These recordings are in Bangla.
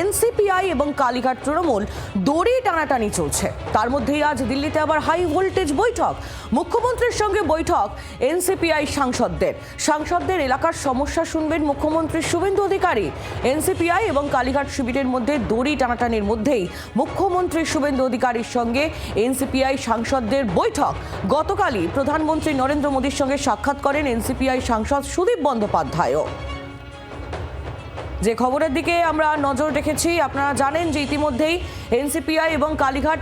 এনসিপিআই এবং কালীঘাট তৃণমূল দড়ি টানাটানি চলছে। তার মধ্যেই আজ দিল্লিতে আবার হাই ভোল্টেজ বৈঠক। মুখ্যমন্ত্রীর সঙ্গে বৈঠক এনসিপিআই সাংসদদের এলাকার সমস্যা শুনবেন মুখ্যমন্ত্রী শুভেন্দু অধিকারী। এনসিপিআই এবং কালীঘাট শিবিরের মধ্যে দড়ি টানাটানির মধ্যেই মুখ্যমন্ত্রী শুভেন্দু অধিকারীর সঙ্গে এনসিপিআই সাংসদদের বৈঠক। গতকালই প্রধানমন্ত্রী নরেন্দ্র মোদীর সঙ্গে সাক্ষাৎ করেন এনসিপিআই সাংসদ সুদীপ বন্দ্যোপাধ্যায়ও। যে খবরের দিকে আমরা নজর রেখেছি, আপনারা জানেন যে ইতিমধ্যেই এনসিপিআই এবং কালীঘাট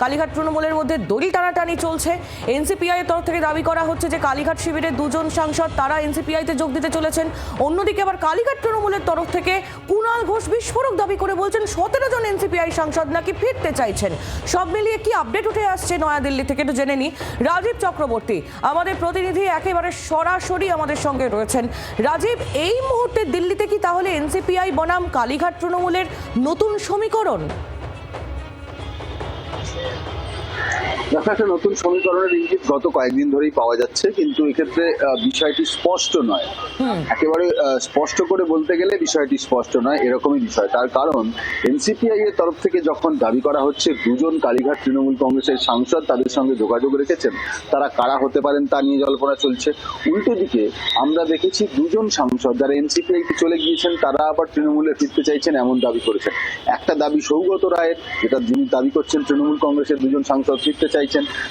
কালীঘাট তৃণমূলের মধ্যে দড়ি টানাটানি চলছে। এনসিপিআই এর তরফ থেকে দাবি করা হচ্ছে যে কালীঘাট শিবিরের দুজন সাংসদ তারা এনসিপিআইতে যোগ দিতে চলেছেন। অন্যদিকে আবার কালীঘাট তৃণমূলের তরফ থেকে কুণাল ঘোষ বিস্ফোরক দাবি করে বলছেন 17 জন এনসিপিআই সাংসদ নাকি ফিরতে চাইছেন। সব মিলিয়ে কি আপডেট উঠে আসছে নয়াদিল্লি থেকে একটু জেনে নি। রাজীব চক্রবর্তী আমাদের প্রতিনিধি একেবারে সরাসরি আমাদের সঙ্গে রয়েছেন। রাজীব, এই মুহূর্তে দিল্লিতে কি তাহলে এনসিপিআই বনাম কালীঘাট তৃণমূলের নতুন সমীকরণ? একটা নতুন সমীকরণের ইঙ্গিত গত কয়েকদিন ধরেই পাওয়া যাচ্ছে, কিন্তু এক্ষেত্রে বিষয়টি স্পষ্ট নয়। একেবারে স্পষ্ট করে বলতে গেলে বিষয়টি স্পষ্ট নয়, এরকমই বিষয়। তার কারণ এনসিপিআই এর তরফ থেকে যখন দাবি করা হচ্ছে দুজন কালীঘাট তৃণমূল কংগ্রেসের সাংসদ তাদের সঙ্গে যোগাযোগ রেখেছেন, তারা কারা হতে পারেন তা নিয়ে জল্পনা চলছে। উল্টো দিকে আমরা দেখেছি দুজন সাংসদ যারা এনসিপিআইতে চলে গিয়েছেন তারা আবার তৃণমূলে ফিরতে চাইছেন এমন দাবি করেছেন। একটা দাবি সৌগত রায়ের, যেটা যিনি দাবি করছেন তৃণমূল কংগ্রেসের দুজন সাংসদ ফিরতে চাইছেন,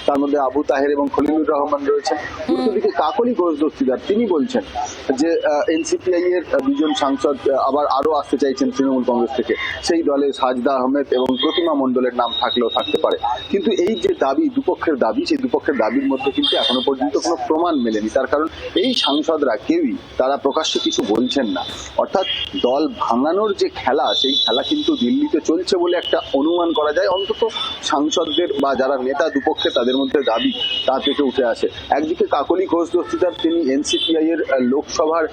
তার মধ্যে আবু তাহের এবং খলিলুর রহমান রয়েছেন। উল্টোদিকে কাকলি ঘোষ দস্তিদার, তিনি বলছেন যে এনসিপিআই এর দুজন সাংসদ আরো আসতে চাইছেন তৃণমূল কংগ্রেস থেকে। সেই দলে সাজদা আহমেদ এবং প্রতিমা মণ্ডলের নাম থাকলেও থাকতে পারে। কিন্তু এই যে দাবি, দুপক্ষের দাবি, সেই দুপক্ষের দাবির মধ্যে কিন্তু এখনো পর্যন্ত কোনো প্রমাণ মেলেনি। তার কারণ এই সাংসদরা কেউই তারা প্রকাশ্যে কিছু বলছেন না। অর্থাৎ দল ভাঙানোর যে খেলা, সেই খেলা কিন্তু দিল্লিতে চলছে বলে একটা অনুমান করা যায়। অন্তত সাংসদদের বা যারা নেতা দুপক্ষে তাদের মধ্যে দাবি তা থেকে উঠে আসে। একদিকে কাকলি ঘোষ দস্তিদার, তিনি এনসিপিআই এর লোকসভার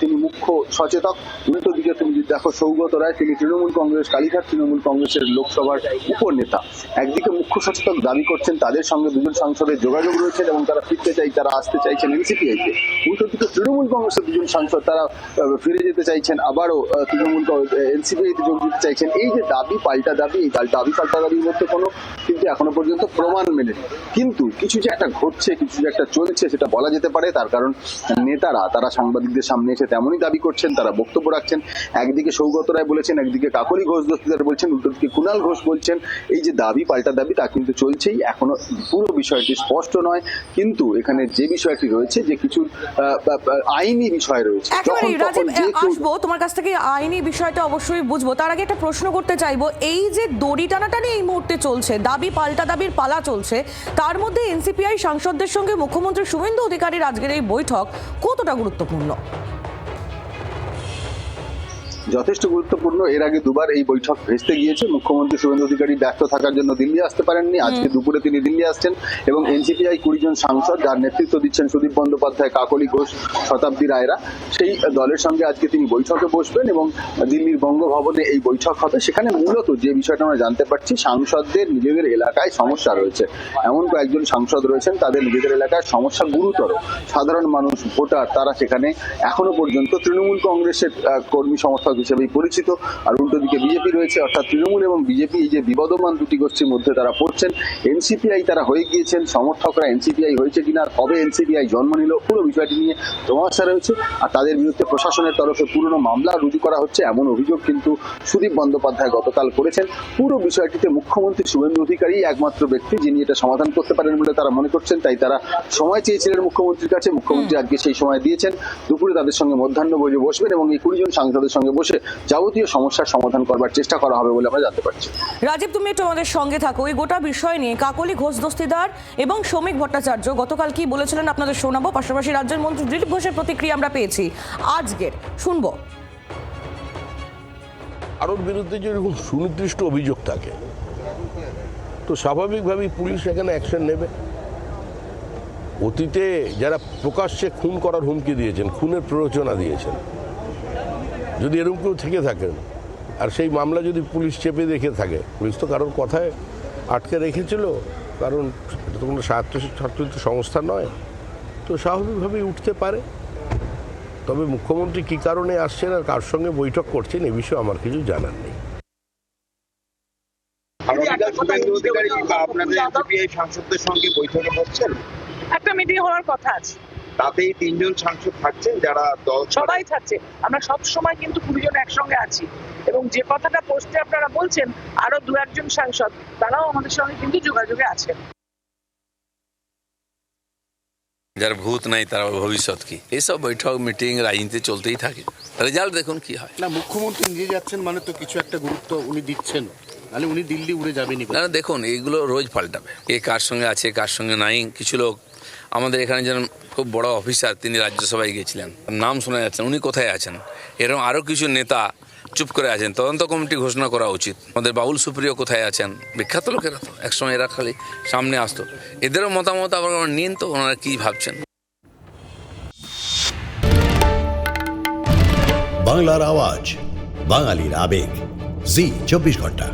তিনি মুখ্য সচেতক। উল্টো দিকে তুমি যদি দেখো সৌগত রায়, তিনি তৃণমূল কংগ্রেস কালীঘাট তৃণমূল কংগ্রেসের লোকসভার উপনেতা। একদিকে মুখ্য সচেতক দাবি করছেন তাদের সঙ্গে দুজন সাংসদের যোগাযোগ রয়েছেন এবং তারা ফিরতে তারা আসতে চাইছেন এনসিপিআইতে। উল্টো দিকে তৃণমূল কংগ্রেসের দুজন সাংসদ তারা ফিরে যেতে চাইছেন, আবারও তৃণমূল এনসিপিআইতে যোগ দিতে চাইছেন। এই যে দাবি পাল্টা দাবি, এই দাবি পাল্টা দাবির মধ্যে কোনো কিন্তু এখনো পর্যন্ত প্রমাণ মেলেনি। কিন্তু কিছু যে একটা ঘটছে, কিছু যে একটা চলছে, সেটা বলা যেতে পারে। তার কারণ নেতারা তারা সাংবাদিকদের সামনে এসে তেমনই দাবি করছেন, তারা বক্তব্য রাখছেন। একদিকে সৌগত রায় বলেছেন, একদিকে কাকলি ঘোষ দস্তিদার বলছেন, উল্টো দিকে কুণাল ঘোষ বলছেন। এই যে দাবি পাল্টা দাবি তা কিন্তু চলছেই। এখনো পুরো বিষয়টি স্পষ্ট নয়, কিন্তু এখানে যে বিষয়টি রয়েছে যে কিছু আইনি বিষয় রয়েছে। আসবো তোমার কাছ থেকে, আইনি বিষয়টা অবশ্যই বুঝবো। তার আগে একটা প্রশ্ন করতে চাইবো, এই যে দড়ি টানাটানি এই মুহূর্তে চলছে, দাবি পাল্টা দাবির পালা চলছে, তার মধ্যে এনসিপিআই সাংসদদের সঙ্গে মুখ্যমন্ত্রী শুভেন্দু অধিকারীর আজকের এই বৈঠক কতটা গুরুত্বপূর্ণ? যথেষ্ট গুরুত্বপূর্ণ। এর আগে দুবার এই বৈঠক ভেস্তে গিয়েছে। মুখ্যমন্ত্রী শুভেন্দু অধিকারী ব্যস্ত থাকার জন্য দিল্লি আসতে পারেননি। আজকে দুপুরে তিনি দিল্লি আসছেন এবং এনসিপিআই 20 জন সাংসদ, যার নেতৃত্ব দিচ্ছেন সুদীপ বন্দ্যোপাধ্যায়, কাকলি ঘোষ, শতাব্দী রায়রা, সেই দলের সঙ্গে আজকে তিনি বৈঠকে বসবেন এবং দিল্লির বঙ্গভবনে এই বৈঠক হবে। সেখানে মূলত যে বিষয়টা আমরা জানতে পারছি, সাংসদদের নিজেদের এলাকায় সমস্যা রয়েছে। এমন কয়েকজন সাংসদ রয়েছেন তাদের নিজেদের এলাকায় সমস্যা গুরুতর। সাধারণ মানুষ, ভোটার, তারা সেখানে এখনো পর্যন্ত তৃণমূল কংগ্রেসের কর্মী সমর্থক হিসেবেই পরিচিত। আর উল্টো দিকে বিজেপি রয়েছে, অর্থাৎ তৃণমূল এবং বিজেপি এই যে বিবদমান দুটি গোষ্ঠীর মধ্যে তারা পড়ছেন। এনসিপিআই তারা হয়ে গিয়েছেন, সমর্থকরা এনসিপিআই হয়েছে কিনা, কবে এনসিপিআই জন্ম নিল, পুরো বিষয়টি নিয়ে সমস্যা রয়েছে। আর তাদের বিরুদ্ধে প্রশাসনের তরফে পুরনো মামলা রুজু করা হচ্ছে, এমন অভিযোগ কিন্তু সুদীপ বন্দ্যোপাধ্যায় গতকাল করেছেন। পুরো বিষয়টিতে মুখ্যমন্ত্রী শুভেন্দু অধিকারী একমাত্র ব্যক্তি যিনি এটা সমাধান করতে পারেন বলে তারা মনে করছেন। তাই তারা সময় চেয়েছিলেন মুখ্যমন্ত্রীর কাছে, মুখ্যমন্ত্রী আজকে সেই সময় দিয়েছেন। দুপুরে তাদের সঙ্গে মধ্যাহ্ন ভোজে বসবেন এবং এই 20 জন সাংসদের সঙ্গে বসে যাবতীয় সমস্যার সমাধান করবার চেষ্টা করা হবে বলে আমরা জানতে পারছি। রাজীব, তুমি একটু আমাদের সঙ্গে থাকো। এই গোটা বিষয় নিয়ে কাকলি ঘোষ দস্তিদার এবং শ্রমিক ভট্টাচার্য গতকাল কি বলেছিলেন আপনাদের শোনাবো। পাশাপাশি রাজ্যের মন্ত্রী দিলীপ ঘোষের প্রতিক্রিয়া আমরা পেয়েছি, আজকের শুনবো। কারোর বিরুদ্ধে যেরকম সুনির্দিষ্ট অভিযোগ থাকে তো স্বাভাবিকভাবেই পুলিশ এখানে অ্যাকশন নেবে। অতীতে যারা প্রকাশ্যে খুন করার হুমকি দিয়েছেন, খুনের প্ররোচনা দিয়েছেন, যদি এরকম কেউ থেকে থাকেন আর সেই মামলা যদি পুলিশ চেপে দেখে থাকে, পুলিশ তো কারোর কথায় আটকে রেখেছিল, কারণ এটা তো কোনো স্বায়ত্তশাসিত সংস্থা নয়, তো স্বাভাবিকভাবেই উঠতে পারে। তবে মুখ্যমন্ত্রী কী কারণে আসছেন আর কার সঙ্গে বৈঠক করছেন এ বিষয়ে আমার কিছু জানার নেই। আগামীকাল শুভেন্দু অধিকারী বা আপনাদের এনসিপিআই সাংসদদের সঙ্গে বৈঠকে বসছেন, একটা মিটিং হওয়ার কথা আছে, তাতেই 3 জন সাংসদ থাকছেন যারা দল সবাই থাকছে। আমরা সব সময় কিন্তু 20 জন একসঙ্গে আছি এবং যে কথাটা পোস্টে আপনারা বলছেন আরো 2-1 জন সাংসদ তারাও আমাদের সঙ্গে কিন্তু যোগাযোগে আছেন। যার ভূত নাই তার ভবিষ্যৎ কি, এইসব বৈঠক মিটিং রাজনীতি চলতেই থাকে, রেজাল্ট দেখুন কি হয়। না, মুখ্যমন্ত্রী নিজে যাচ্ছেন মানে তো কিছু একটা গুরুত্ব উনি দিচ্ছেন, নাহলে উনি দিল্লি উড়ে যাবেনই। না দেখুন, এইগুলো রোজ পাল্টাবে, কে কার সঙ্গে আছে কার সঙ্গে নাই। কিছু লোক আমাদের এখানে যেন খুব বড় অফিসার, তিনি রাজ্যসভায় গিয়েছিলেন, নাম শোনা যাচ্ছেন, উনি কোথায় আছেন। এরকম আরও কিছু নেতা চুপ করে আছেন, তদন্ত কমিটি ঘোষণা করা উচিত। আমাদের বাবুল সুপ্রিয় কোথায় আছেন, বিখ্যাত লোকেরা তো একসময় এরা খালি সামনে আসতো, এদেরও মতামত আবার নিন তো, ওনারা কী ভাবছেন। বাংলার আওয়াজ, বাঙালির আবেগ, জি 24 ঘন্টা।